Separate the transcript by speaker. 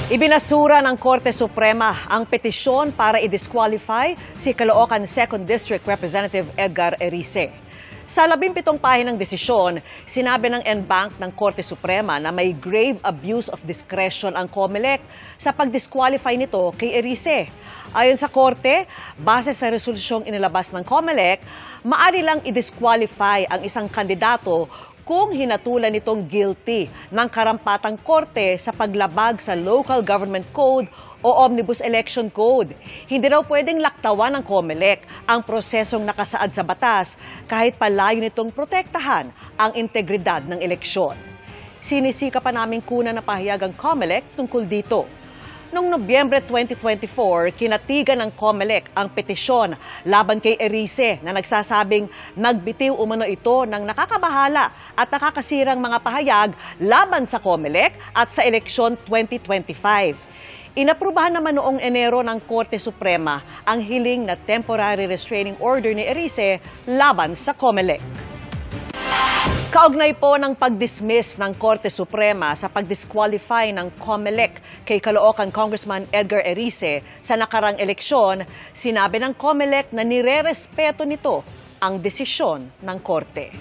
Speaker 1: Ibinasura ng Korte Suprema ang petisyon para i-disqualify si Caloocan 2nd District Representative Edgar Erice. Sa 17 pahinang desisyon, sinabi ng en banc ng Korte Suprema na may grave abuse of discretion ang COMELEC sa pag-disqualify nito kay Erice. Ayon sa Korte, base sa resolusyong inilabas ng COMELEC, maaari lang i-disqualify ang isang kandidato kung hinatulan nitong guilty ng karampatang korte sa paglabag sa Local Government Code o Omnibus Election Code. Hindi raw pwedeng laktawan ng COMELEC ang prosesong nakasaad sa batas kahit palayo nitong protektahan ang integridad ng eleksyon. Sinisika pa naming kuna na pahayag ang COMELEC tungkol dito. Noong Nobyembre 2024, kinatigan ng COMELEC ang petisyon laban kay Erice na nagsasabing nagbitiw umano ito ng nakakabahala at nakakasirang mga pahayag laban sa COMELEC at sa eleksyon 2025. Inaprubahan naman noong Enero ng Korte Suprema ang hiling na temporary restraining order ni Erice laban sa COMELEC. Kaugnay po ng pag-dismiss ng Korte Suprema sa pag-disqualify ng COMELEC kay Caloocan Congressman Edgar Erice sa nakarang eleksyon, sinabi ng COMELEC na nire-respeto nito ang desisyon ng Korte.